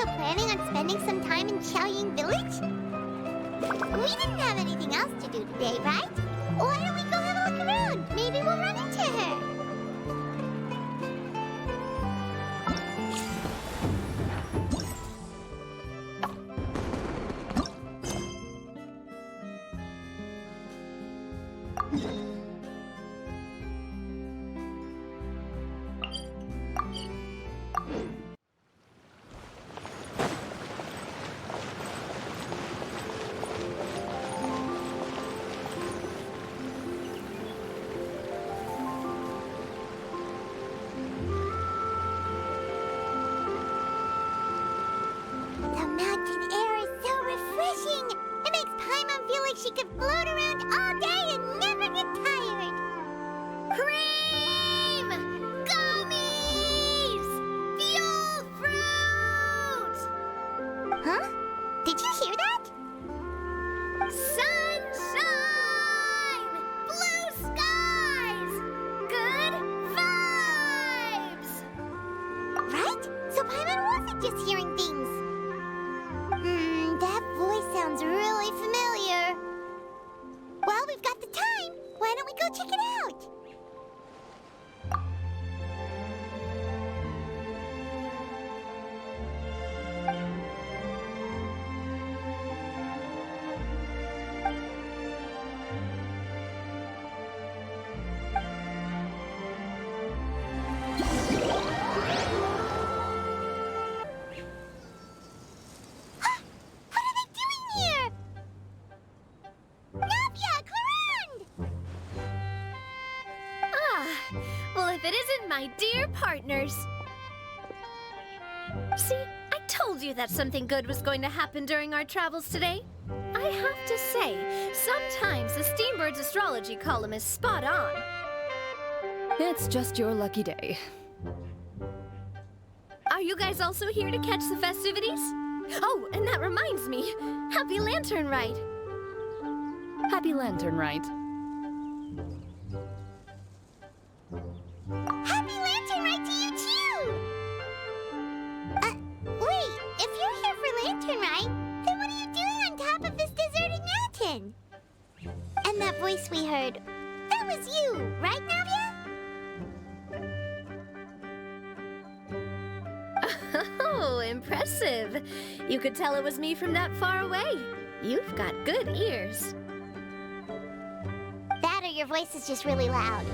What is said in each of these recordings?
also planning on spending some time in Xiaoying Village? We didn't have anything else to do today, right? Why don't we go have a look around? Maybe we'll run into her. She could float around all day and never get tired. Cream! Gummies! Fuel fruit! Huh? Did you hear that? Sunshine! Blue skies! Good vibes! Right? So Paimon wasn't just hearing things. That voice sounds really familiar. Well, we've got the time. Why don't we go check it out? If it isn't my dear partners. See, I told you that something good was going to happen during our travels today. I have to say, sometimes the Steambird's astrology column is spot on. It's just your lucky day. Are you guys also here to catch the festivities? Oh, and that reminds me. Happy Lantern Rite. Happy Lantern Rite. Happy Lantern Rite to you, too! Wait, if you're here for Lantern Rite, then what are you doing on top of this deserted mountain? And that voice we heard, that was you, right, Navia? Oh, impressive. You could tell it was me from that far away. You've got good ears. That or your voice is just really loud.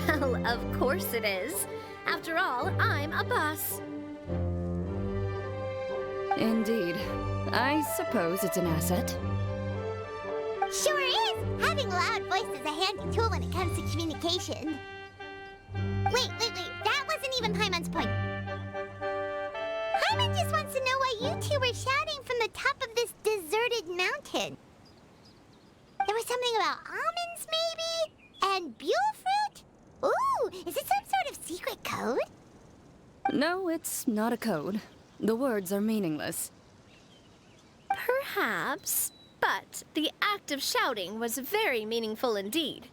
Well, of course it is. After all, I'm a boss. Indeed. I suppose it's an asset. Sure is! Having a loud voice is a handy tool when it comes to communication. Wait. That wasn't even Paimon's point. Paimon just wants to know why you two were shouting from the top of this deserted mountain. There was something about almonds, maybe? And buell fruit? Ooh, is it some sort of secret code? No, it's not a code. The words are meaningless. Perhaps, but the act of shouting was very meaningful indeed.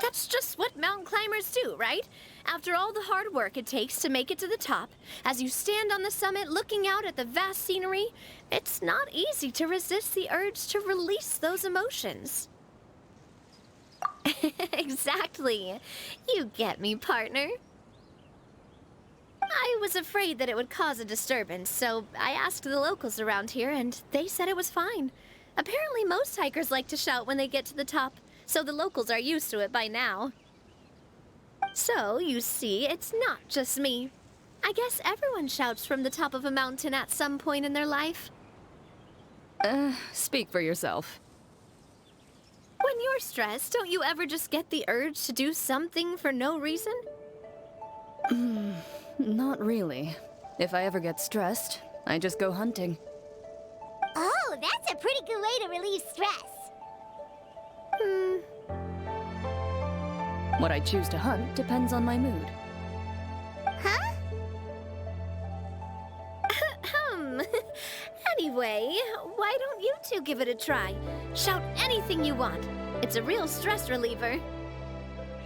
That's just what mountain climbers do, right? After all the hard work it takes to make it to the top, as you stand on the summit looking out at the vast scenery, it's not easy to resist the urge to release those emotions. Exactly. You get me, partner. I was afraid that it would cause a disturbance, so I asked the locals around here, and they said it was fine. Apparently most hikers like to shout when they get to the top, so the locals are used to it by now. So, you see, it's not just me. I guess everyone shouts from the top of a mountain at some point in their life. Speak for yourself. When you're stressed, don't you ever just get the urge to do something for no reason? Not really. If I ever get stressed, I just go hunting. Oh, that's a pretty good way to relieve stress. What I choose to hunt depends on my mood. Huh? Anyway, why don't you two give it a try? Shout anything you want. It's a real stress reliever.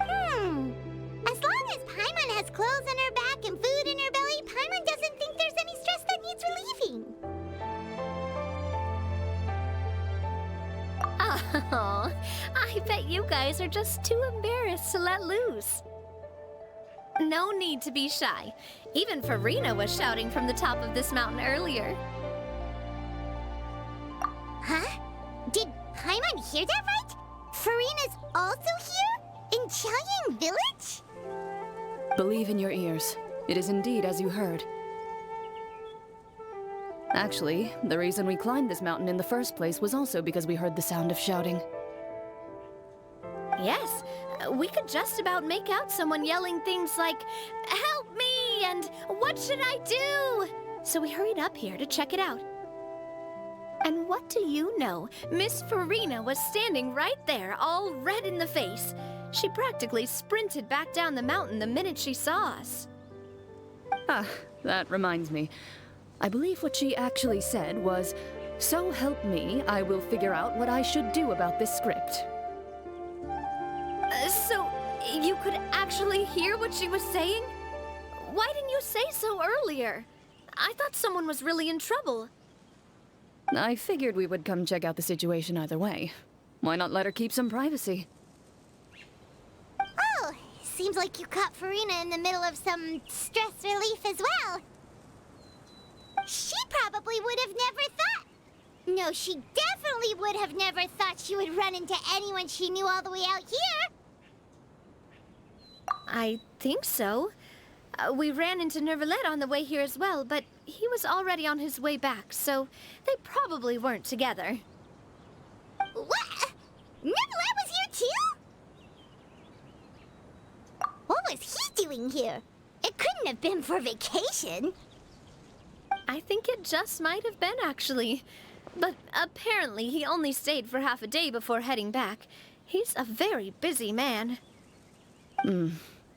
As long as Paimon has clothes on her I bet you guys are just too embarrassed to let loose. No need to be shy. Even Farina was shouting from the top of this mountain earlier. Huh? Did Paimon hear that right? Farina's also here? In Chaoyang Village? Believe in your ears. It is indeed as you heard. Actually, the reason we climbed this mountain in the first place was also because we heard the sound of shouting. Yes, we could just about make out someone yelling things like, "Help me!" and "What should I do?" So we hurried up here to check it out. And what do you know? Miss Farina was standing right there, all red in the face. She practically sprinted back down the mountain the minute she saw us. Ah, that reminds me. I believe what she actually said was, "So help me, I will figure out what I should do about this script." So, you could actually hear what she was saying? Why didn't you say so earlier? I thought someone was really in trouble. I figured we would come check out the situation either way. Why not let her keep some privacy? Oh, seems like you caught Farina in the middle of some stress relief as well. She probably would have never thought. No, she definitely would have never thought she would run into anyone she knew all the way out here. I think so. We ran into Nervalet on the way here as well, but he was already on his way back, so they probably weren't together. What? Nervalet was here too? What was he doing here? It couldn't have been for vacation. I think it just might have been, actually. But apparently he only stayed for half a day before heading back. He's a very busy man.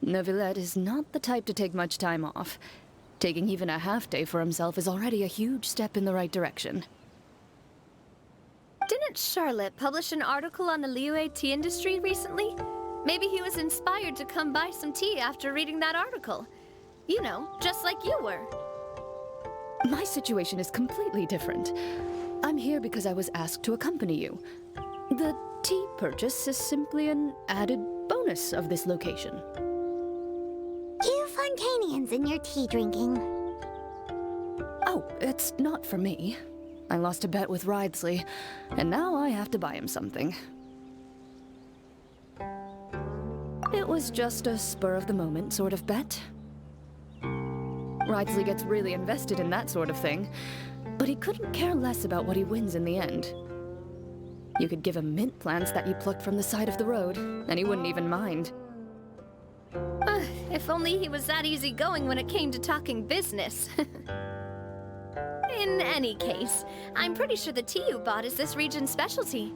Neuvillette is not the type to take much time off. Taking even a half day for himself is already a huge step in the right direction. Didn't Charlotte publish an article on the Liyue tea industry recently? Maybe he was inspired to come buy some tea after reading that article. You know, just like you were. My situation is completely different. I'm here because I was asked to accompany you. The tea purchase is simply an added bonus of this location. You Fontainians and your tea drinking. Oh, it's not for me. I lost a bet with Ridesley, and now I have to buy him something. It was just a spur-of-the-moment sort of bet. Ridesley gets really invested in that sort of thing, but he couldn't care less about what he wins in the end. You could give him mint plants that you plucked from the side of the road, and he wouldn't even mind. If only he was that easygoing when it came to talking business. In any case, I'm pretty sure the tea you bought is this region's specialty.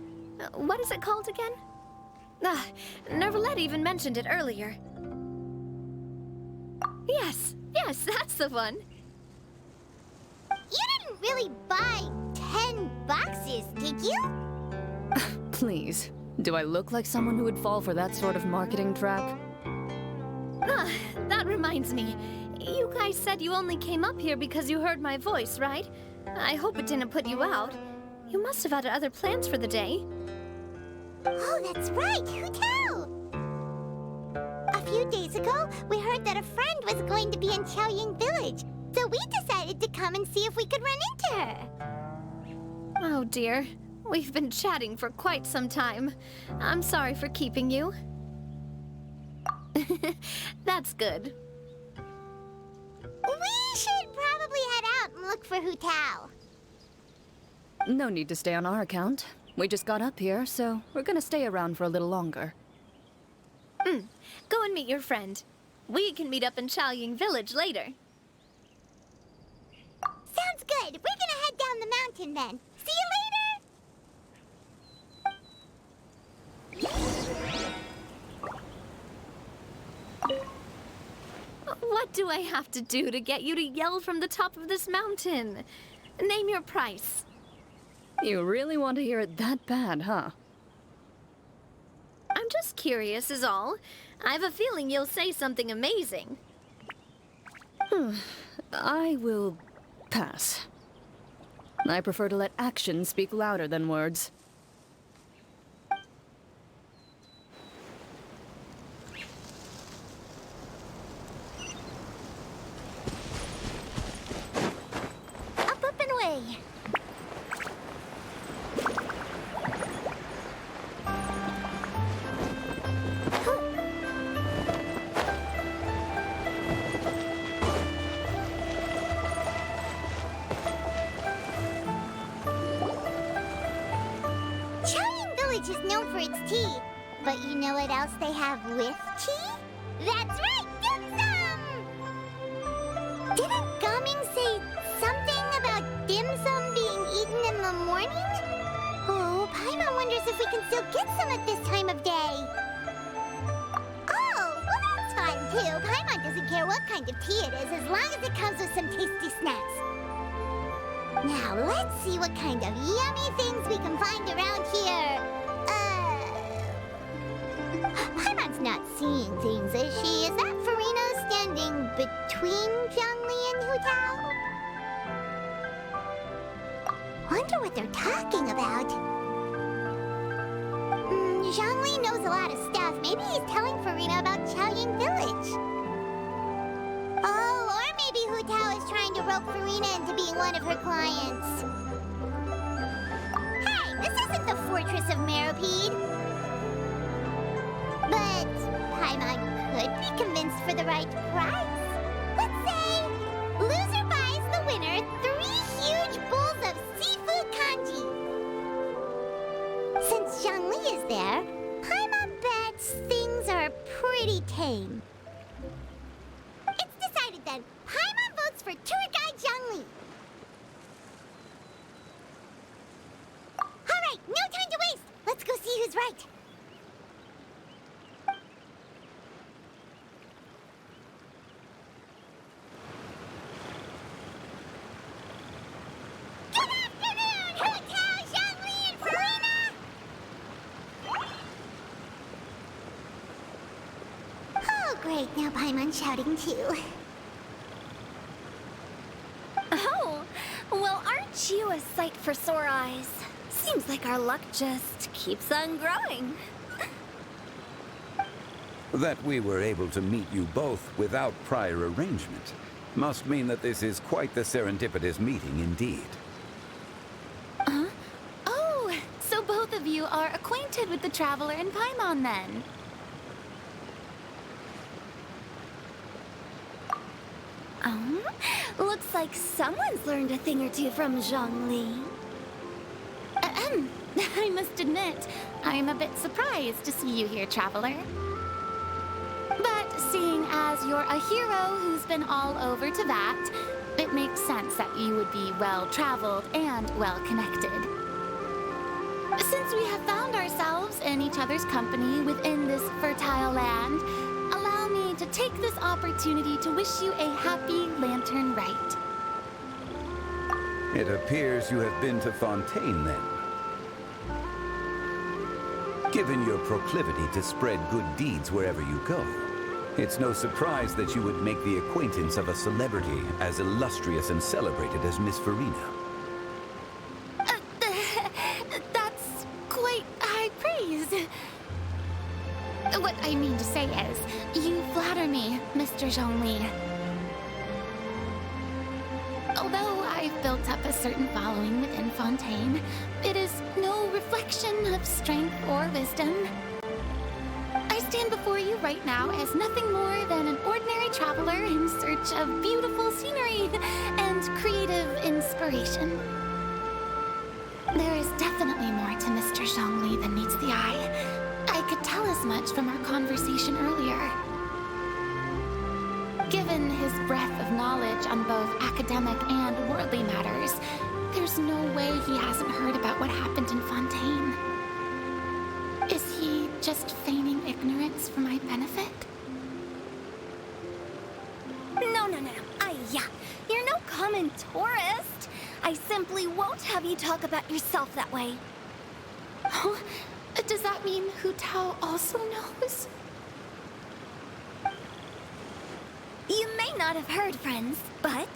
What is it called again? Nervalet even mentioned it earlier. Yes, that's the one. You didn't really buy 10 boxes, did you? Please, do I look like someone who would fall for that sort of marketing trap? That reminds me. You guys said you only came up here because you heard my voice, right? I hope it didn't put you out. You must have had other plans for the day. Oh, that's right. Who tell? A few days ago, we heard that a friend was going to be in Chaoyang Village, so we decided to come and see if we could run into her. Oh dear. We've been chatting for quite some time. I'm sorry for keeping you. That's good. We should probably head out and look for Hu Tao. No need to stay on our account. We just got up here, so we're gonna stay around for a little longer. Go and meet your friend. We can meet up in Chaoyang Village later. Sounds good. We're gonna head down the mountain then. See you later! What do I have to do to get you to yell from the top of this mountain? Name your price. You really want to hear it that bad, huh? I'm just curious is all. I have a feeling you'll say something amazing. I will pass. I prefer to let actions speak louder than words. But you know what else they have with tea? That's right, dim sum! Didn't Gaming say something about dim sum being eaten in the morning? Oh, Paimon wonders if we can still get some at this time of day. Oh, well that's fine too. Paimon doesn't care what kind of tea it is as long as it comes with some tasty snacks. Now let's see what kind of yummy things we can find around here. Paimon's not seeing things, is she? Is that Farina standing between Zhongli and Hu Tao? Wonder what they're talking about. Zhongli knows a lot of stuff. Maybe he's telling Farina about Chaoying Village. Oh, or maybe Hu Tao is trying to rope Farina into being one of her clients. Hey, this isn't the Fortress of Meropide. But Paimon could be convinced for the right price. Let's say loser buys the winner 3 huge bowls of seafood kanji. Since Zhongli is there, Paimon bets things are pretty tame. It's decided then. Paimon votes for tour guide Zhongli. All right, no time to waste. Let's go see who's right. Good afternoon, Hu Tao, Zhongli, and Farina! Oh, great. Now Paimon's shouting too. Oh, well, aren't you a sight for sore eyes? Seems like our luck just keeps on growing. That we were able to meet you both without prior arrangement must mean that this is quite the serendipitous meeting indeed. Oh, so both of you are acquainted with the Traveler and Paimon then? Looks like someone's learned a thing or two from Zhongli. I must admit, I'm a bit surprised to see you here, Traveler. But seeing as you're a hero who's been all over Teyvat, it makes sense that you would be well-traveled and well-connected. Since we have found ourselves in each other's company within this fertile land, allow me to take this opportunity to wish you a happy lantern rite. It appears you have been to Fontaine then. Given your proclivity to spread good deeds wherever you go, it's no surprise that you would make the acquaintance of a celebrity as illustrious and celebrated as Miss Farina. That's quite high praise. What I mean to say is, you flatter me, Mr. Zhongli. Although I've built up a certain following within Fontaine, it is no reflection of strength or wisdom. I stand before you right now as nothing more than an ordinary traveler in search of beautiful scenery and creative inspiration. There is definitely more to Mr. Zhongli than meets the eye. I could tell as much from our conversation earlier. Given his breadth of knowledge on both academic and worldly matters, there's no way he hasn't heard about what happened in Fontaine. Is he just feigning ignorance for my benefit? No. You're no common tourist. I simply won't have you talk about yourself that way. Oh, does that mean Hu Tao also knows? You may not have heard, friends, but...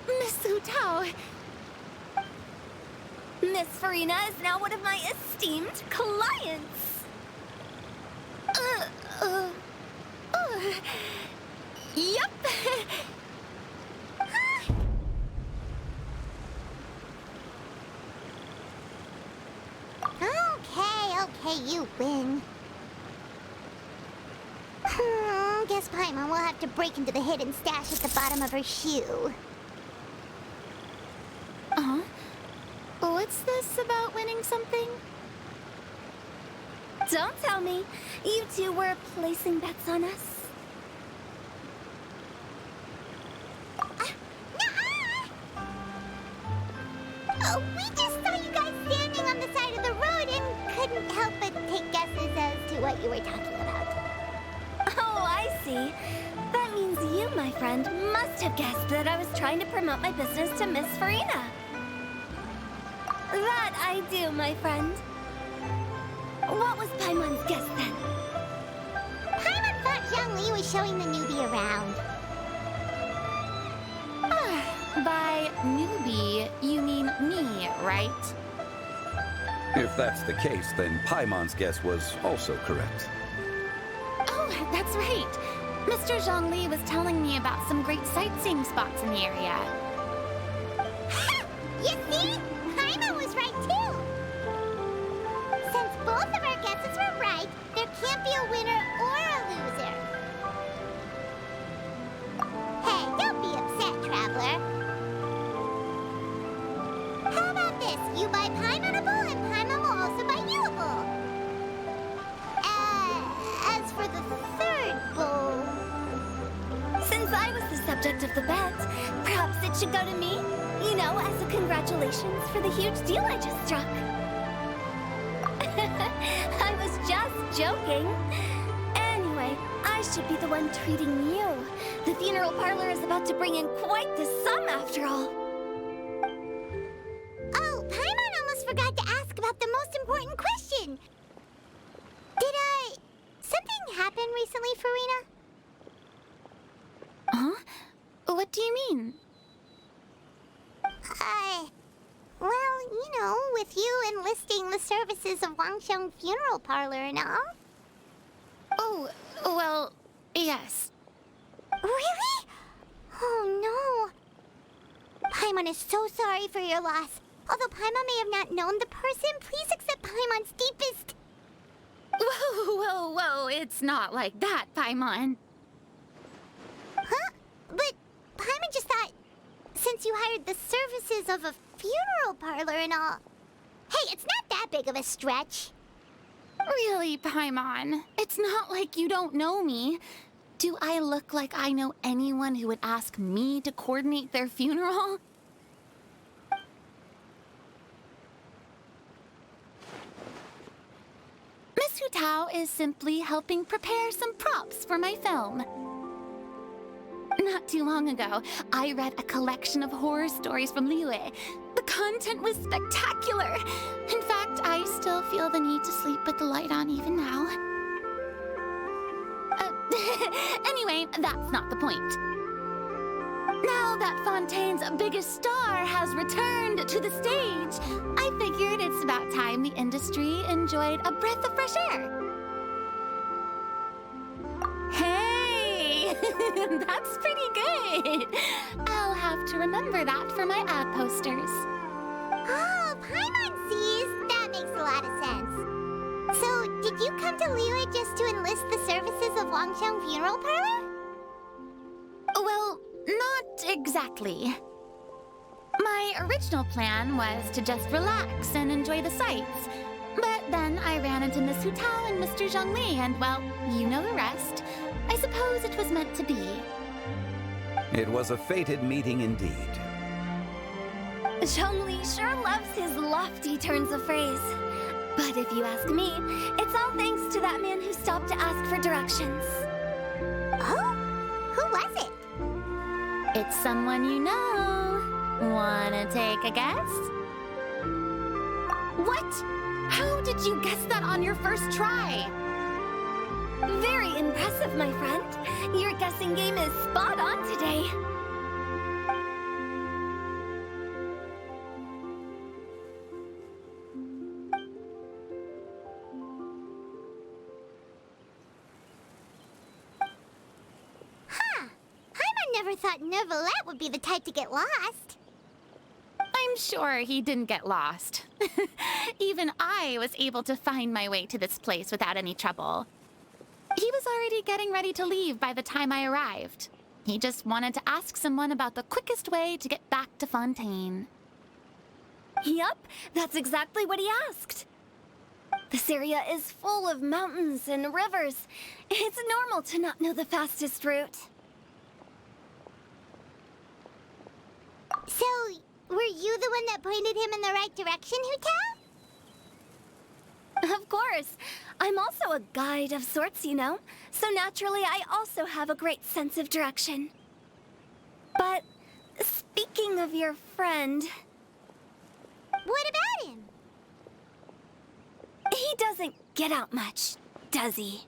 Miss Hu Tao. Miss Farina is now one of my esteemed clients. Yep. Okay, you win. Guess Paimon will have to break into the hidden stash at the bottom of her shoe. What's this about winning something? Don't tell me. You two were placing bets on us? Oh, we just saw you guys standing on the side of the road and couldn't help but take guesses as to what you were talking about. Oh, I see. That means you, my friend, must have guessed that I was trying to promote my business to Miss Farina. That I do, my friend. What was Paimon's guess then? Paimon thought Zhongli was showing the newbie around. By newbie, you mean me, right? If that's the case, then Paimon's guess was also correct. Oh, that's right. Mr. Zhongli was telling me about some great sightseeing spots in the area. Ha! You see? Paimon was right too. Since both of our guesses were right, there can't be a winner or a loser. Hey, don't be upset, traveler. How about this? You buy Paimon a bowl and Paimon will also buy you a bowl. As for the third bowl... Since I was the subject of the bet, perhaps it should go to me? You know, as a congratulations for the huge deal I just struck. I was just joking. Anyway, I should be the one treating you. The funeral parlor is about to bring in quite the sum after all. Oh, Paimon almost forgot to ask about the most important question. Something happen recently, Farina? Huh? What do you mean? Well, you know, with you enlisting the services of Wangsheng Funeral Parlor and all. Oh, well, yes. Really? Oh, no. Paimon is so sorry for your loss. Although Paimon may have not known the person, please accept Paimon's deepest... Whoa, it's not like that, Paimon. Huh? But Paimon just thought, since you hired the services of a funeral parlor and all... Hey, it's not that big of a stretch. Really, Paimon? It's not like you don't know me. Do I look like I know anyone who would ask me to coordinate their funeral? Miss Hu Tao is simply helping prepare some props for my film. Not too long ago, I read a collection of horror stories from Liyue. The content was spectacular. In fact, I still feel the need to sleep with the light on even now. Anyway, that's not the point. Now that Fontaine's biggest star has returned to the stage, I figured it's about time the industry enjoyed a breath of fresh air. Hey, that's pretty good. I'll have to remember that for my ad posters. Oh, Paimon sees. That makes a lot of sense. So, did you come to Liyue just to enlist the services of Wangsheng Funeral Parlor? Well, not exactly. My original plan was to just relax and enjoy the sights. But then I ran into Miss Hu Tao and Mr. Zhongli, and well, you know the rest. I suppose it was meant to be. It was a fated meeting indeed. Zhongli sure loves his lofty turns of phrase. But if you ask me, it's all thanks to that man who stopped to ask for directions. Oh? Who was it? It's someone you know. Wanna take a guess? What? How did you guess that on your first try? Very impressive, my friend. Your guessing game is spot on today. Never thought Neuvillette would be the type to get lost. I'm sure he didn't get lost. Even I was able to find my way to this place without any trouble. He was already getting ready to leave by the time I arrived. He just wanted to ask someone about the quickest way to get back to Fontaine. Yup, that's exactly what he asked. This area is full of mountains and rivers. It's normal to not know the fastest route. So, were you the one that pointed him in the right direction, Hu-Tao? Of course. I'm also a guide of sorts, you know. So naturally, I also have a great sense of direction. But speaking of your friend... What about him? He doesn't get out much, does he?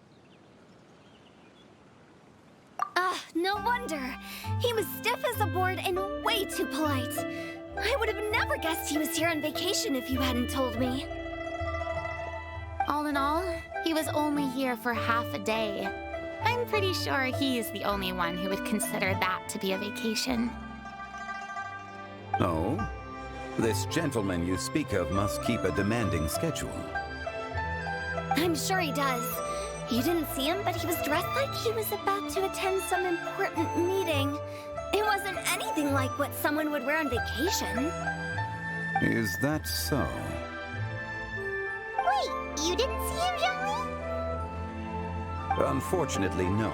Ah, no wonder. He was stiff as a board and way too polite. I would have never guessed he was here on vacation if you hadn't told me. All in all, he was only here for half a day. I'm pretty sure he's the only one who would consider that to be a vacation. Oh? This gentleman you speak of must keep a demanding schedule. I'm sure he does. You didn't see him, but he was dressed like he was about to attend some important meeting. It wasn't anything like what someone would wear on vacation. Is that so? Wait, you didn't see him, Zhongli? Unfortunately, no.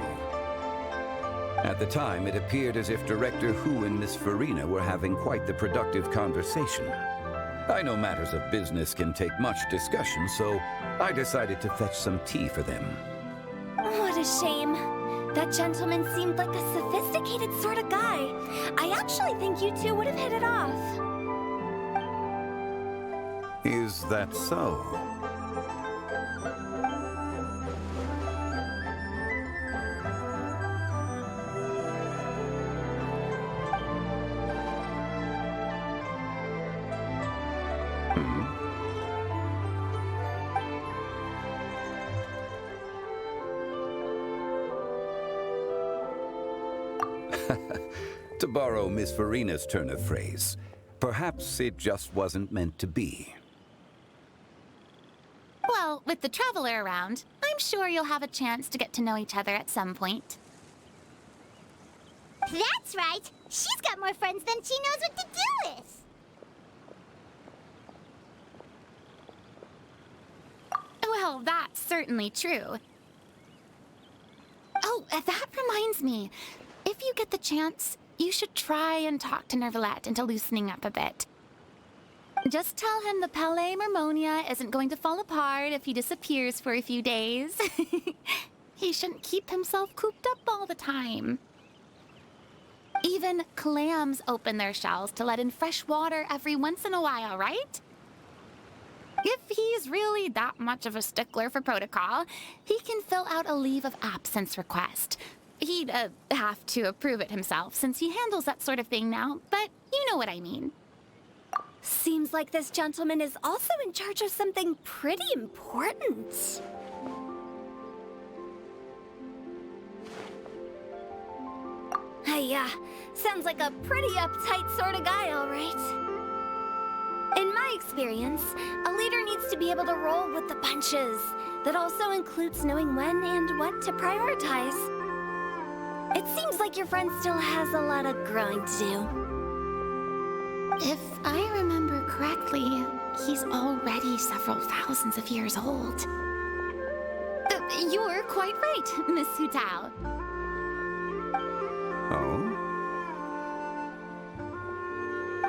At the time, it appeared as if Director Hu and Miss Farina were having quite the productive conversation. I know matters of business can take much discussion, so I decided to fetch some tea for them. What a shame. That gentleman seemed like a sophisticated sort of guy. I actually think you two would have hit it off. Is that so? To borrow Miss Farina's turn of phrase, perhaps it just wasn't meant to be. Well, with the traveler around, I'm sure you'll have a chance to get to know each other at some point. That's right. She's got more friends than she knows what to do with. Well, that's certainly true. Oh, that reminds me. If you get the chance, you should try and talk to Nervalette into loosening up a bit. Just tell him the Palais Mermonia isn't going to fall apart if he disappears for a few days. He shouldn't keep himself cooped up all the time. Even clams open their shells to let in fresh water every once in a while, right? If he's really that much of a stickler for protocol, he can fill out a leave of absence request. He'd have to approve it himself since he handles that sort of thing now, but you know what I mean. Seems like this gentleman is also in charge of something pretty important. Sounds like a pretty uptight sort of guy, all right. In my experience, a leader needs to be able to roll with the punches. That also includes knowing when and what to prioritize. It seems like your friend still has a lot of growing to do. If I remember correctly, he's already several thousands of years old. You're quite right, Miss Hu-Tao. Oh?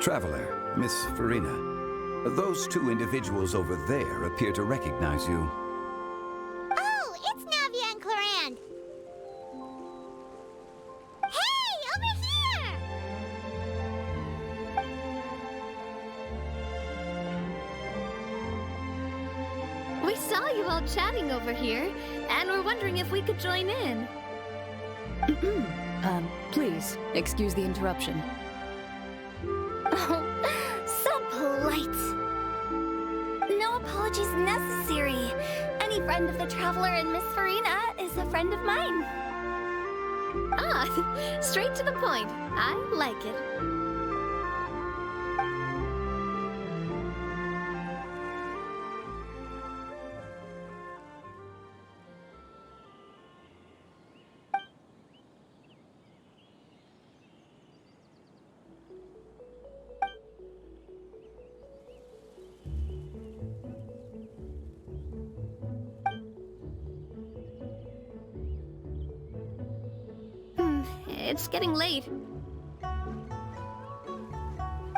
Traveler, Miss Farina, those two individuals over there appear to recognize you. Oh, it's Navia and Clarand. Hey, over here! We saw you all chatting over here, and we're wondering if we could join in. Please, excuse the interruption. Oh, so polite. No apologies necessary. Any friend of the Traveler and Miss Farina is a friend of mine. Ah, straight to the point. I like it. It's getting late.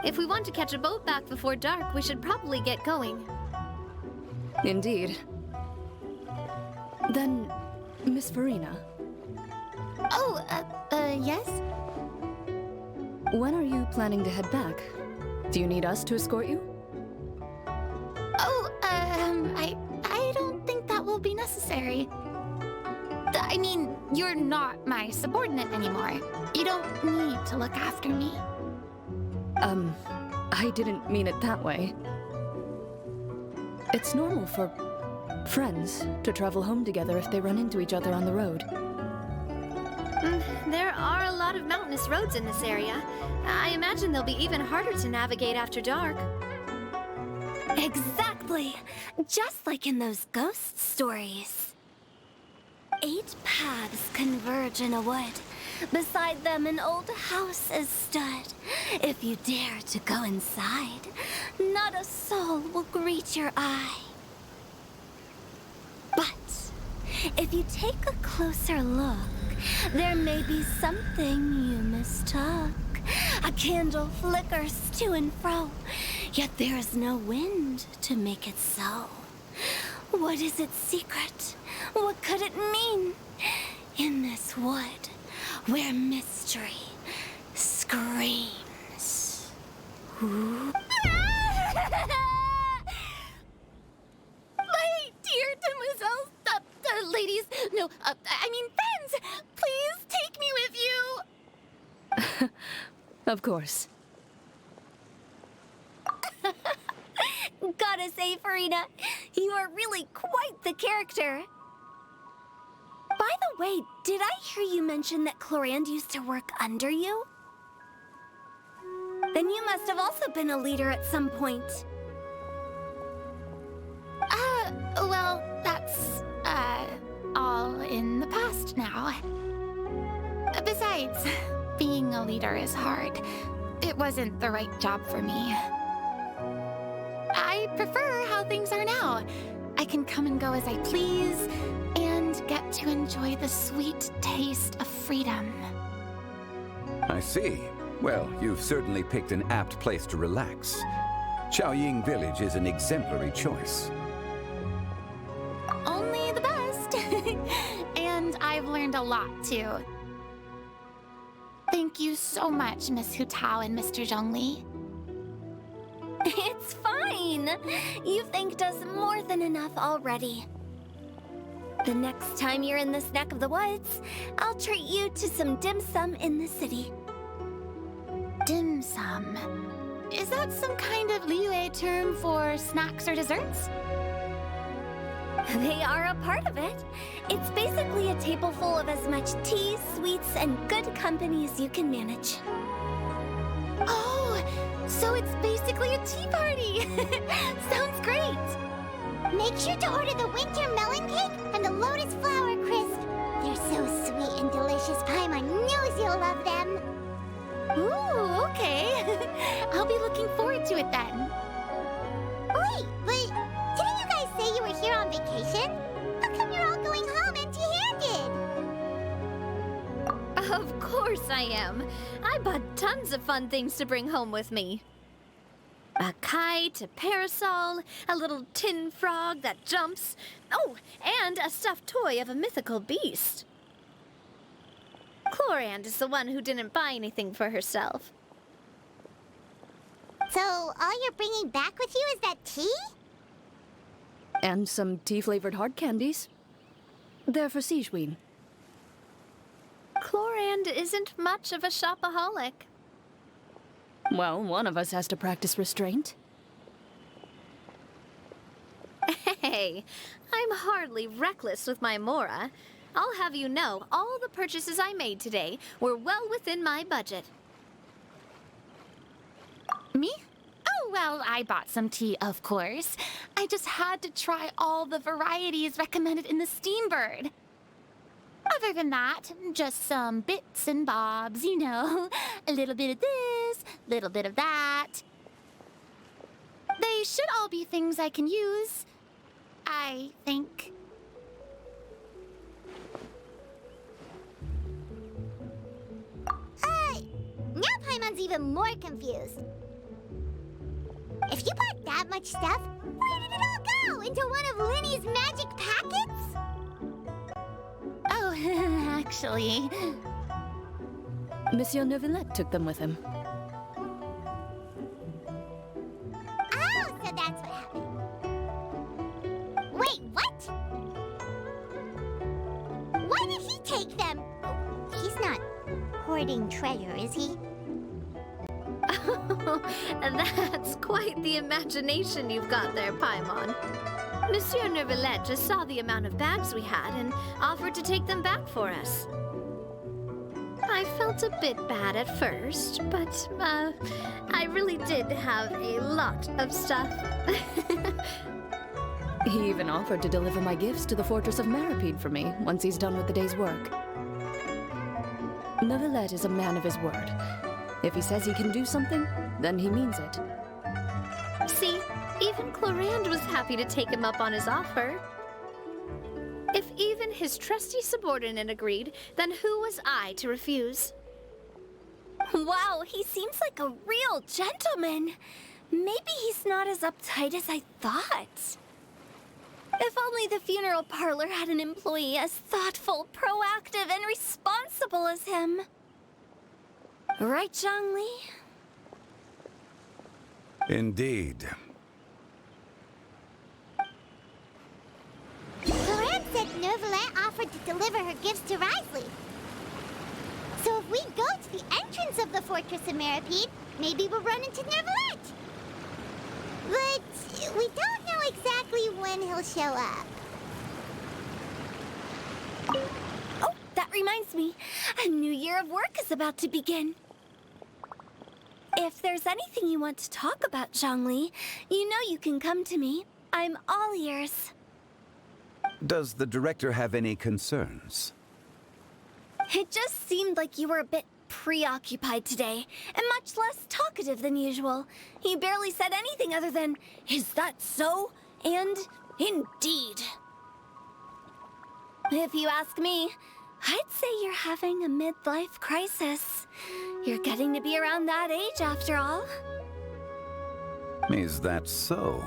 If we want to catch a boat back before dark, we should probably get going. Indeed. Then, Miss Farina, Oh, yes? when are you planning to head back? Do you need us to escort you? Oh, I don't think that will be necessary. I mean, you're not my subordinate anymore. You don't need to look after me. I didn't mean it that way. It's normal for friends to travel home together if they run into each other on the road. There are a lot of mountainous roads in this area. I imagine they'll be even harder to navigate after dark. Exactly! Just like in those ghost stories. 8 paths converge in a wood. Beside them an old house is stood. If you dare to go inside, not a soul will greet your eye. But if you take a closer look, there may be something you mistook. A candle flickers to and fro, yet there is no wind to make it so. What is its secret? What could it mean? In this wood, where mystery screams. Ooh. My dear demoiselles, ladies, no, I mean friends, please take me with you. Of course. Gotta say, Farina, you are really quite the character. By the way, did I hear you mention that Clorand used to work under you? Then you must have also been a leader at some point. Well, that's, all in the past now. Besides, being a leader is hard. It wasn't the right job for me. I prefer how things are now. I can come and go as I please, and get to enjoy the sweet taste of freedom. I see. Well, you've certainly picked an apt place to relax. Chaoying Village is an exemplary choice. Only the best. And I've learned a lot, too. Thank you so much, Miss Hu Tao and Mr. Zhongli. It's fine. You've thanked us more than enough already. The next time you're in this neck of the woods, I'll treat you to some dim sum in the city. Dim sum. Is that some kind of Liyue term for snacks or desserts? They are a part of it. It's basically a table full of as much tea, sweets, and good company as you can manage. Oh, so it's basically a tea party. Sounds great. Make sure to order the winter melon cake and the lotus flower crisp. They're so sweet and delicious, Paimon knows you'll love them. Ooh, okay. I'll be looking forward to it then. Wait, but didn't you guys say you were here on vacation? How come you're all going home empty-handed? Of course I am. I bought tons of fun things to bring home with me. A kite, a parasol, a little tin frog that jumps. Oh, and a stuffed toy of a mythical beast. Clorand is the one who didn't buy anything for herself. So all you're bringing back with you is that tea? And some tea-flavored hard candies. They're for Sigewin. Clorand isn't much of a shopaholic. Well, one of us has to practice restraint. Hey, I'm hardly reckless with my Mora. I'll have you know, all the purchases I made today were well within my budget. Me? Oh, well, I bought some tea, of course. I just had to try all the varieties recommended in the Steambird. Other than that, just some bits and bobs, you know. A little bit of this, a little bit of that. They should all be things I can use, I think. sounds even more confused. If you bought that much stuff, where did it all go? Into one of Linny's magic packets? Oh, actually... Monsieur Neuvillette took them with him. Oh, so that's what happened. Wait, what? Why did he take them? He's not hoarding treasure, is he? Oh, that's quite the imagination you've got there, Paimon. Monsieur Neuvillette just saw the amount of bags we had and offered to take them back for us. I felt a bit bad at first, but, I really did have a lot of stuff. He even offered to deliver my gifts to the Fortress of Maripede for me once he's done with the day's work. Neuvillette is a man of his word. If he says he can do something, then he means it. See, even Clorand was happy to take him up on his offer. If even his trusty subordinate agreed, then who was I to refuse? Wow, he seems like a real gentleman. Maybe he's not as uptight as I thought. If only the funeral parlor had an employee as thoughtful, proactive, and responsible as him. Right, Zhongli? Indeed. Clorand said Neuvillette offered to deliver her gifts to Risley. So if we go to the entrance of the Fortress of Maripede, maybe we'll run into Neuvillette. But we don't know exactly when he'll show up. Oh, that reminds me. A new year of work is about to begin. If there's anything you want to talk about, Zhongli, you know you can come to me. I'm all ears. Does the director have any concerns? It just seemed like you were a bit preoccupied today, and much less talkative than usual. He barely said anything other than, "Is that so?" and "Indeed." If you ask me, I'd say you're having a midlife crisis. You're getting to be around that age after all. Is that so?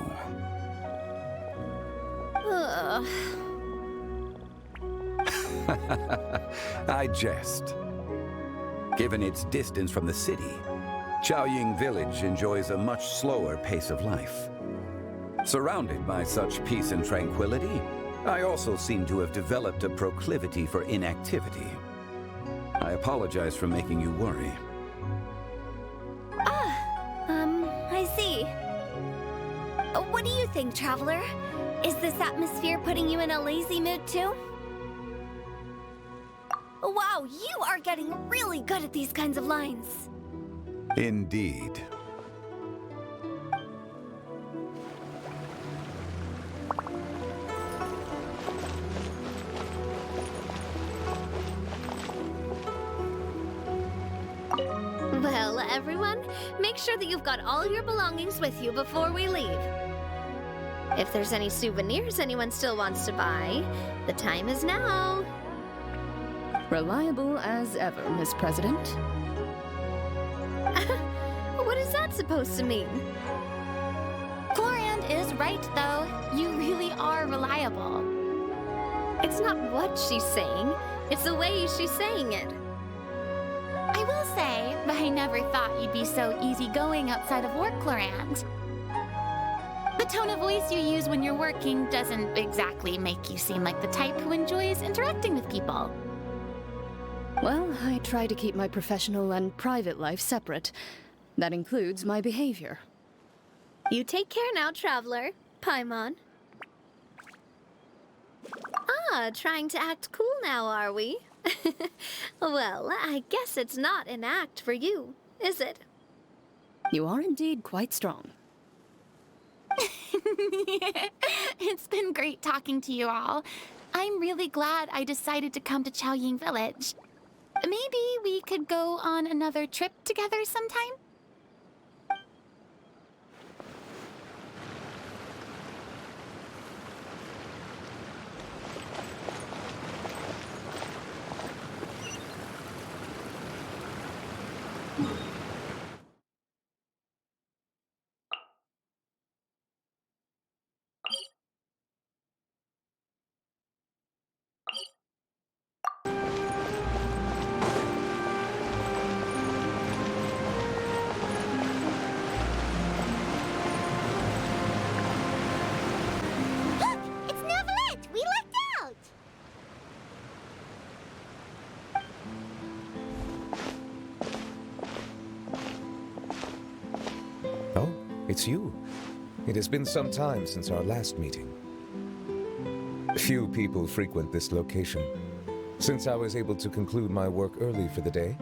Ugh. I jest. Given its distance from the city, Chaoying Village enjoys a much slower pace of life. Surrounded by such peace and tranquility, I also seem to have developed a proclivity for inactivity. I apologize for making you worry. I see. What do you think, Traveler? Is this atmosphere putting you in a lazy mood too? Wow, you are getting really good at these kinds of lines. Indeed. Well, everyone, make sure that you've got all your belongings with you before we leave. If there's any souvenirs anyone still wants to buy, the time is now. Reliable as ever, Miss President. What is that supposed to mean? Clorand is right, though. You really are reliable. It's not what she's saying, it's the way she's saying it. I will say, I never thought you'd be so easygoing outside of work, Clorand. The tone of voice you use when you're working doesn't exactly make you seem like the type who enjoys interacting with people. Well, I try to keep my professional and private life separate. That includes my behavior. You take care now, Traveler. Paimon. Ah, trying to act cool now, are we? Well, I guess it's not an act for you, is it? You are indeed quite strong. It's been great talking to you all. I'm really glad I decided to come to Chaoying Village. Maybe we could go on another trip together sometime? it's you. It has been some time since our last meeting. Few people frequent this location. Since I was able to conclude my work early for the day,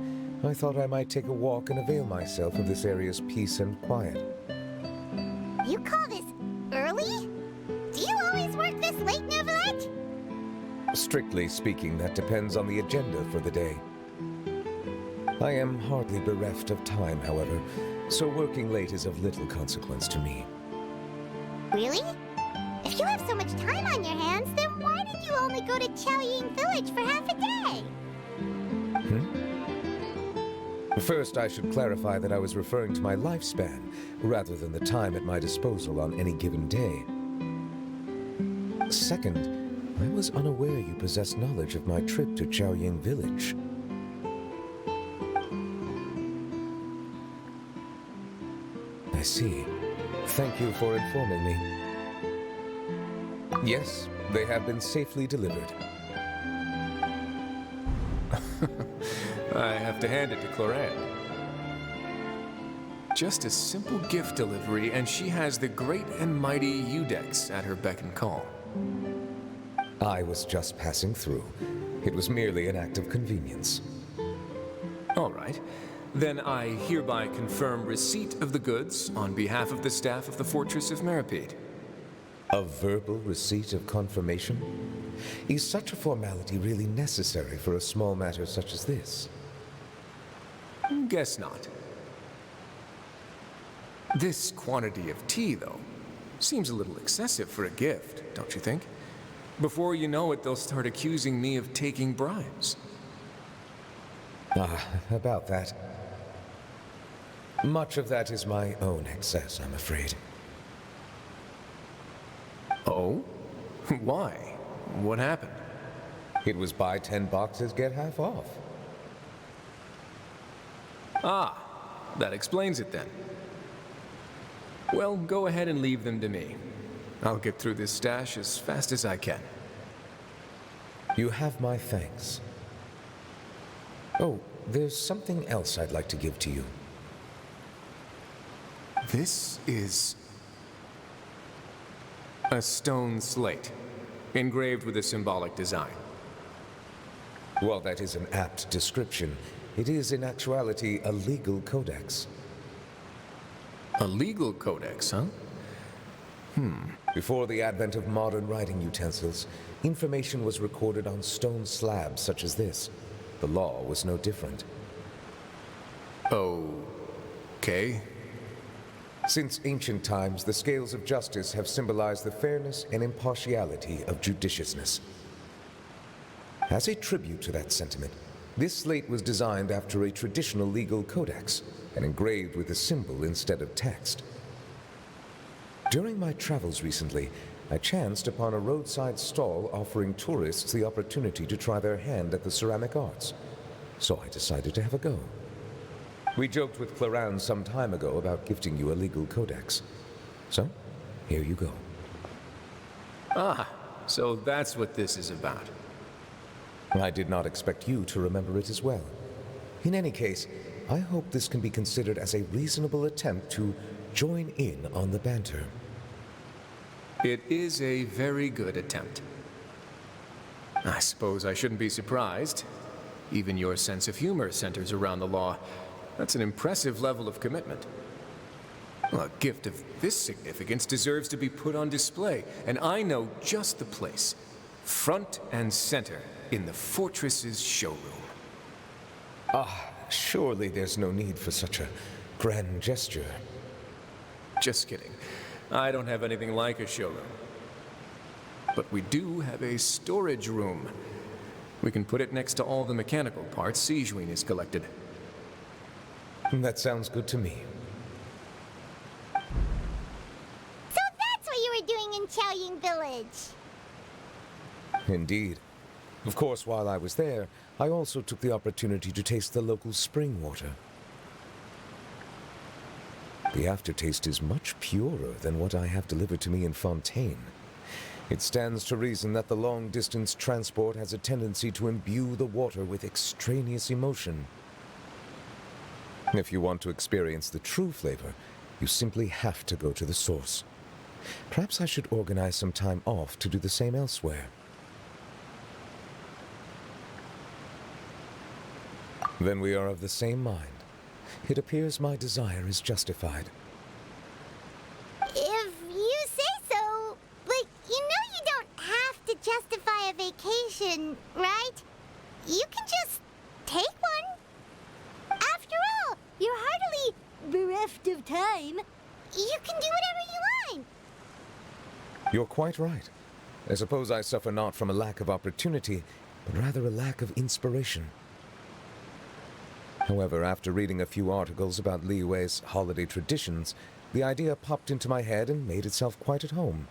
I thought I might take a walk and avail myself of this area's peace and quiet. You call this early? Do you always work this late, Neuvillette? Strictly speaking, that depends on the agenda for the day. I am hardly bereft of time, however, so working late is of little consequence to me. Really? If you have so much time on your hands, then why did you only go to Chaoying Village for half a day? First, I should clarify that I was referring to my lifespan, rather than the time at my disposal on any given day. Second, I was unaware you possessed knowledge of my trip to Chaoying Village. I see. Thank you for informing me. Yes, they have been safely delivered. I have to hand it to Clorette. Just a simple gift delivery, and she has the great and mighty Udex at her beck and call. I was just passing through. It was merely an act of convenience. All right. Then I hereby confirm receipt of the goods on behalf of the staff of the Fortress of Meripede. A verbal receipt of confirmation? Is such a formality really necessary for a small matter such as this? Guess not. This quantity of tea, though, seems a little excessive for a gift, don't you think? Before you know it, they'll start accusing me of taking bribes. About that. Much of that is my own excess, I'm afraid. Oh? Why? What happened? It was buy 10 boxes, get half off. Ah, that explains it then. Well, go ahead and leave them to me. I'll get through this stash as fast as I can. You have my thanks. Oh, there's something else I'd like to give to you. This is a stone slate, engraved with a symbolic design. While that is an apt description, it is in actuality a legal codex. A legal codex, huh? Before the advent of modern writing utensils, information was recorded on stone slabs such as this. The law was no different. Okay. Since ancient times, the scales of justice have symbolized the fairness and impartiality of judiciousness. As a tribute to that sentiment, this slate was designed after a traditional legal codex and engraved with a symbol instead of text. During my travels recently, I chanced upon a roadside stall offering tourists the opportunity to try their hand at the ceramic arts, so I decided to have a go. We joked with Clorette some time ago about gifting you a legal codex. So, here you go. Ah, so that's what this is about. I did not expect you to remember it as well. In any case, I hope this can be considered as a reasonable attempt to join in on the banter. It is a very good attempt. I suppose I shouldn't be surprised. Even your sense of humor centers around the law. That's an impressive level of commitment. A gift of this significance deserves to be put on display, and I know just the place. Front and center in the Fortress's showroom. Surely there's no need for such a grand gesture. Just kidding. I don't have anything like a showroom. But we do have a storage room. We can put it next to all the mechanical parts Sijuin has collected. That sounds good to me. So that's what you were doing in Chaoying Village. Indeed. Of course, while I was there, I also took the opportunity to taste the local spring water. The aftertaste is much purer than what I have delivered to me in Fontaine. It stands to reason that the long-distance transport has a tendency to imbue the water with extraneous emotion. If you want to experience the true flavor, You simply have to go to the source. Perhaps I should organize some time off to do the same elsewhere. Then we are of the same mind. It appears my desire is justified. If you say so, but you know you don't have to justify a vacation, right? You can just take one. After all, you're hardly bereft of time. You can do whatever you want. You're quite right. I suppose I suffer not from a lack of opportunity, but rather a lack of inspiration. However, after reading a few articles about Liyue's holiday traditions, the idea popped into my head and made itself quite at home.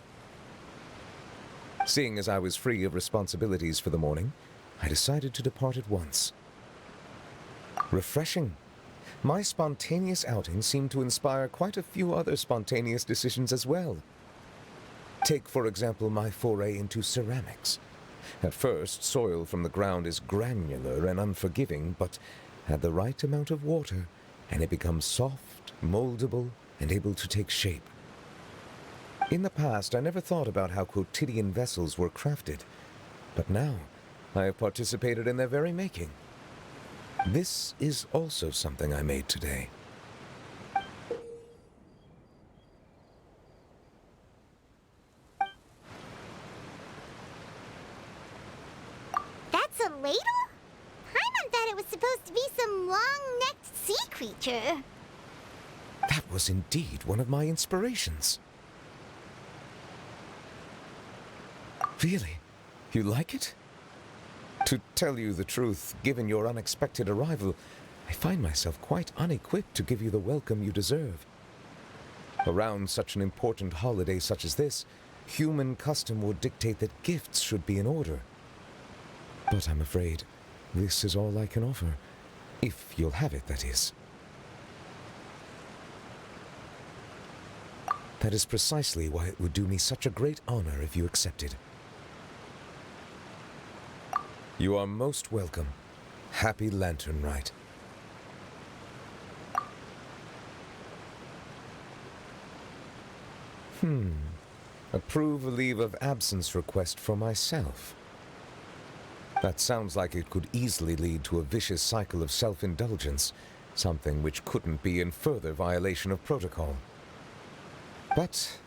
Seeing as I was free of responsibilities for the morning, I decided to depart at once. Refreshing. My spontaneous outing seemed to inspire quite a few other spontaneous decisions as well. Take, for example, my foray into ceramics. At first, soil from the ground is granular and unforgiving, but add the right amount of water, and it becomes soft, moldable, and able to take shape. In the past, I never thought about how quotidian vessels were crafted, but now I have participated in their very making. This is also something I made today. That's a ladle? Paimon thought it was supposed to be some long-necked sea creature. That was indeed one of my inspirations. Really? You like it? To tell you the truth, given your unexpected arrival, I find myself quite unequipped to give you the welcome you deserve. Around such an important holiday such as this, human custom would dictate that gifts should be in order. But I'm afraid this is all I can offer, if you'll have it, that is. That is precisely why it would do me such a great honor if you accepted. You are most welcome. Happy Lantern Rite. Approve a leave of absence request for myself. That sounds like it could easily lead to a vicious cycle of self-indulgence, something which couldn't be in further violation of protocol. But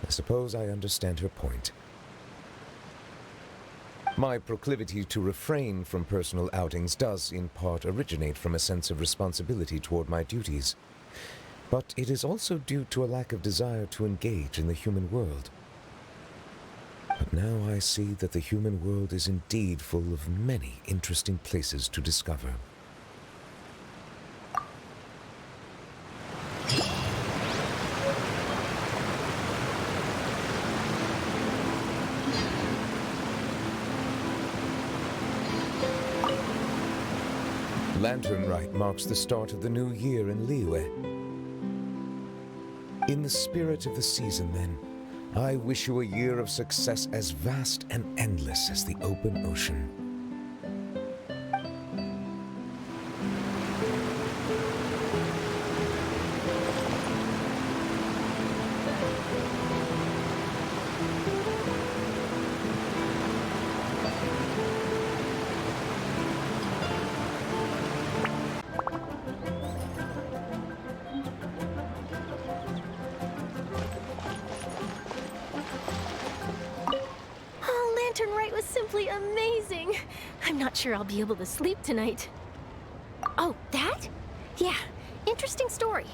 I suppose I understand her point. My proclivity to refrain from personal outings does, in part, originate from a sense of responsibility toward my duties. But it is also due to a lack of desire to engage in the human world. But now I see that the human world is indeed full of many interesting places to discover. Lantern Rite marks the start of the new year in Liyue. In the spirit of the season, then, I wish you a year of success as vast and endless as the open ocean. Simply amazing. I'm not sure I'll be able to sleep tonight. Oh, that? Yeah, interesting story.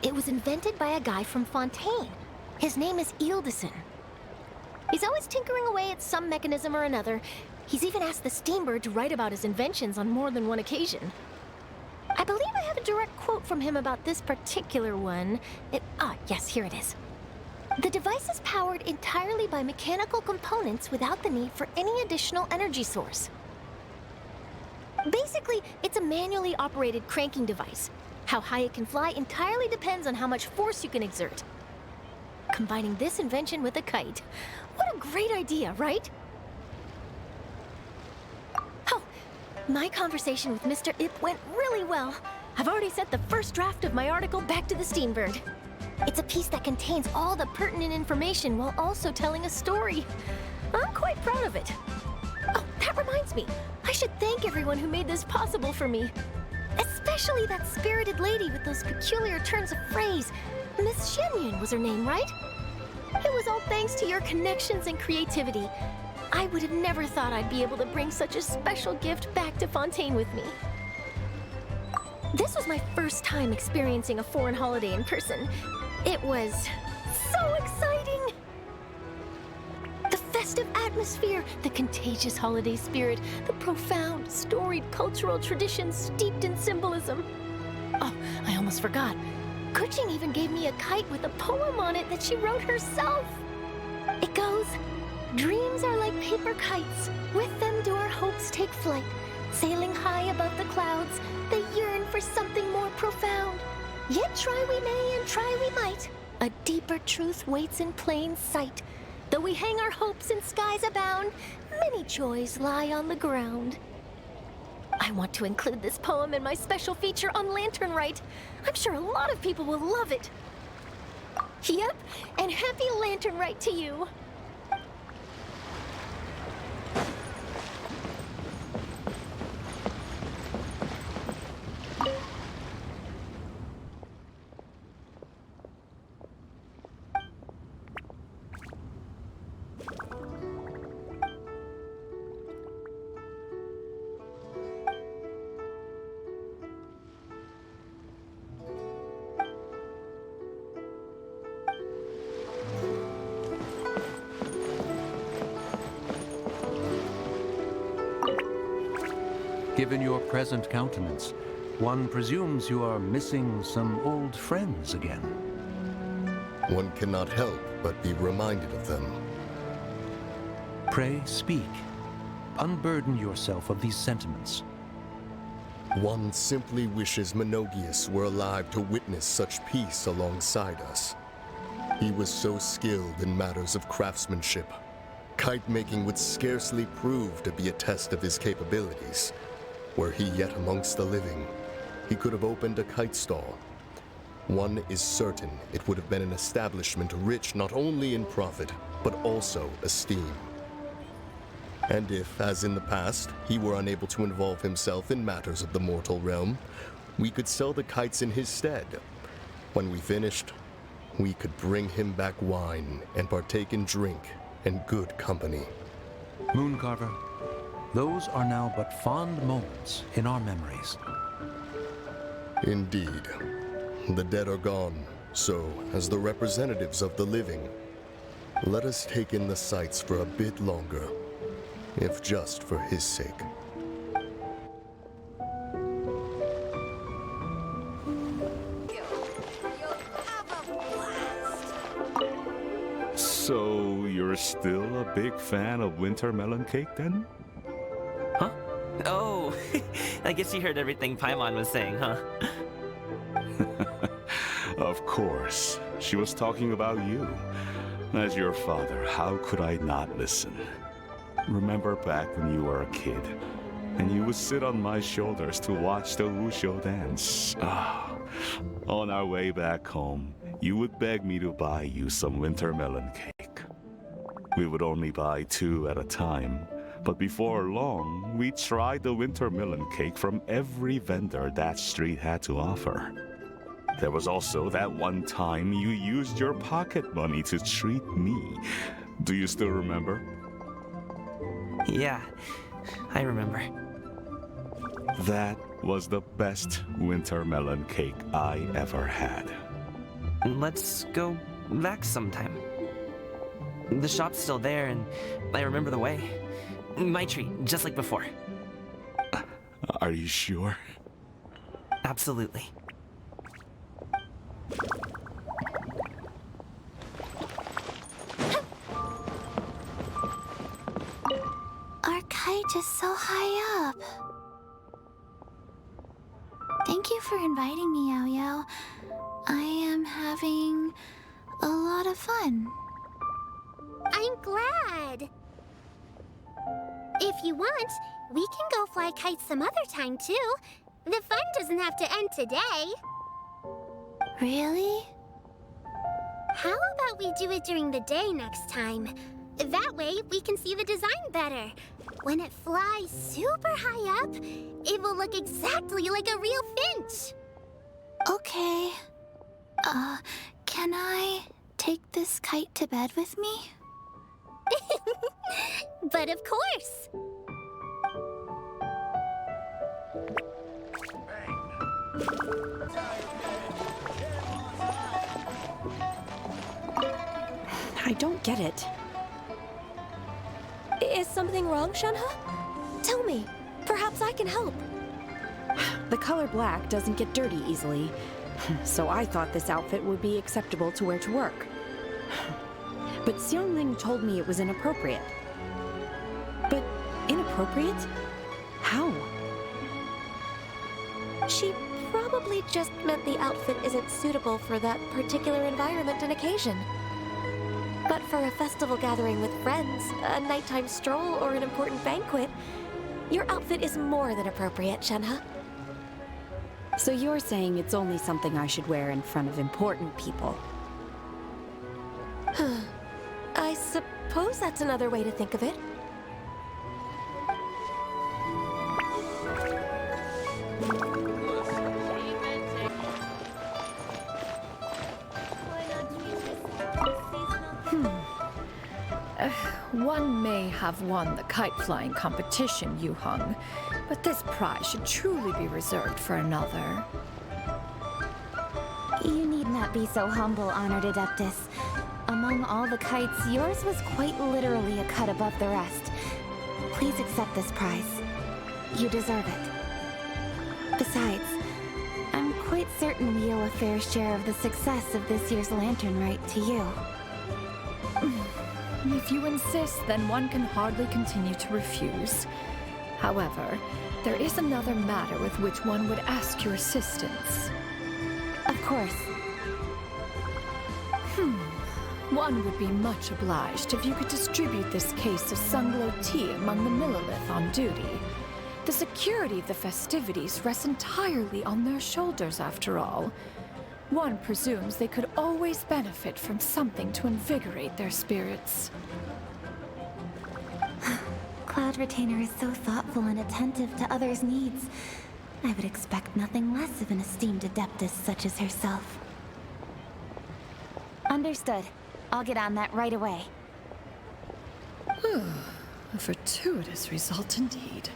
It was invented by a guy from Fontaine. His name is Ildison. He's always tinkering away at some mechanism or another. He's even asked the Steambird to write about his inventions on more than one occasion. I believe I have a direct quote from him about this particular one. Yes, here it is. The device is powered entirely by mechanical components without the need for any additional energy source. Basically, it's a manually operated cranking device. How high it can fly entirely depends on how much force you can exert. Combining this invention with a kite. What a great idea, right? Oh, my conversation with Mr. Ip went really well. I've already sent the first draft of my article back to the Steenbird. It's a piece that contains all the pertinent information while also telling a story. I'm quite proud of it. Oh, that reminds me. I should thank everyone who made this possible for me. Especially that spirited lady with those peculiar turns of phrase. Miss Shenyun was her name, right? It was all thanks to your connections and creativity. I would have never thought I'd be able to bring such a special gift back to Fontaine with me. This was my first time experiencing a foreign holiday in person. It was so exciting! The festive atmosphere, the contagious holiday spirit, the profound, storied cultural traditions steeped in symbolism. Oh, I almost forgot. Kuching even gave me a kite with a poem on it that she wrote herself. It goes, "Dreams are like paper kites. With them do our hopes take flight. Sailing high above the clouds, they yearn for something more profound. Yet try we may and try we might. A deeper truth waits in plain sight. Though we hang our hopes in skies abound, many joys lie on the ground." I want to include this poem in my special feature on Lantern Rite. I'm sure a lot of people will love it. Yep, and happy Lantern Rite to you. Given your present countenance, one presumes you are missing some old friends again. One cannot help but be reminded of them. Pray speak. Unburden yourself of these sentiments. One simply wishes Menogius were alive to witness such peace alongside us. He was so skilled in matters of craftsmanship. Kite making would scarcely prove to be a test of his capabilities. Were he yet amongst the living, he could have opened a kite stall. One is certain it would have been an establishment rich not only in profit, but also esteem. And if, as in the past, he were unable to involve himself in matters of the mortal realm, we could sell the kites in his stead. When we finished, we could bring him back wine and partake in drink and good company. Mooncarver, those are now but fond moments in our memories. Indeed. The dead are gone, so, as the representatives of the living, let us take in the sights for a bit longer, if just for his sake. So, you're still a big fan of winter melon cake then? Huh? Oh, I guess you heard everything Paimon was saying, huh? Of course. She was talking about you. As your father, how could I not listen? Remember back when you were a kid, and you would sit on my shoulders to watch the Wushu dance. On our way back home, you would beg me to buy you some winter melon cake. We would only buy 2 at a time, but before long, we tried the winter melon cake from every vendor that street had to offer. There was also that one time you used your pocket money to treat me. Do you still remember? Yeah, I remember. That was the best winter melon cake I ever had. Let's go back sometime. The shop's still there, and I remember the way. My treat, just like before. Are you sure? Absolutely. Our kite is so high up. Thank you for inviting me, Yao Yao. I am having a lot of fun. I'm glad. If you want, we can go fly kites some other time, too. The fun doesn't have to end today. Really? How about we do it during the day next time? That way, we can see the design better. When it flies super high up, it will look exactly like a real finch. Okay. Can I take this kite to bed with me? But of course. I don't get it. Is something wrong, Shenhe? Tell me. Perhaps I can help. The color black doesn't get dirty easily, so I thought this outfit would be acceptable to wear to work. But Xiangling told me it was inappropriate. But inappropriate? How? She probably just meant the outfit isn't suitable for that particular environment and occasion. But for a festival gathering with friends, a nighttime stroll, or an important banquet, your outfit is more than appropriate, Shenhe. So you're saying it's only something I should wear in front of important people? I suppose that's another way to think of it. One may have won the kite flying competition, Yu Heng, but this prize should truly be reserved for another. You need not be so humble, Honored Adeptus. Among all the kites, yours was quite literally a cut above the rest. Please accept this prize. You deserve it. Besides, I'm quite certain we owe a fair share of the success of this year's lantern rite to you. If you insist, then one can hardly continue to refuse. However, there is another matter with which one would ask your assistance. Of course. One would be much obliged if you could distribute this case of Sunglow tea among the Millilith on duty. The security of the festivities rests entirely on their shoulders, after all. One presumes they could always benefit from something to invigorate their spirits. Cloud Retainer is so thoughtful and attentive to others' needs. I would expect nothing less of an esteemed adeptus such as herself. Understood. I'll get on that right away. A fortuitous result indeed.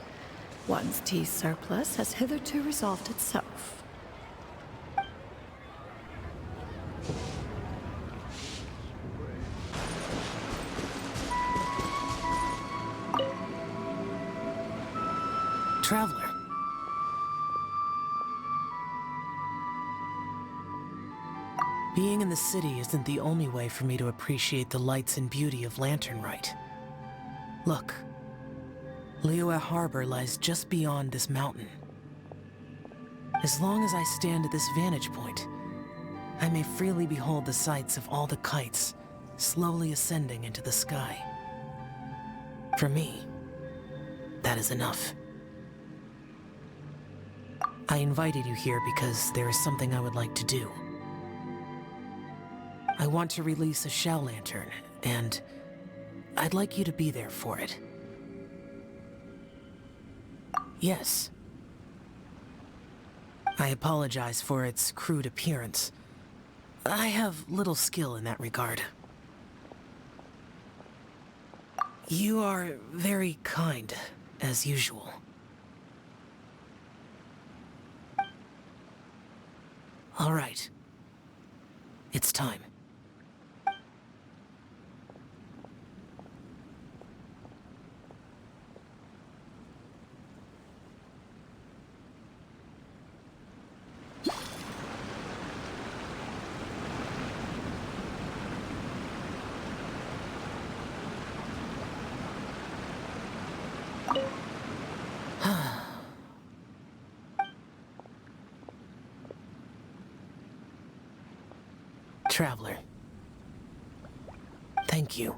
One's tea surplus has hitherto resolved itself. Traveler. Being in the city isn't the only way for me to appreciate the lights and beauty of Lantern Rite. Look, Liyue Harbor lies just beyond this mountain. As long as I stand at this vantage point, I may freely behold the sights of all the kites slowly ascending into the sky. For me, that is enough. I invited you here because there is something I would like to do. I want to release a shell lantern, and I'd like you to be there for it. Yes. I apologize for its crude appearance. I have little skill in that regard. You are very kind, as usual. All right. It's time. Traveler. Thank you.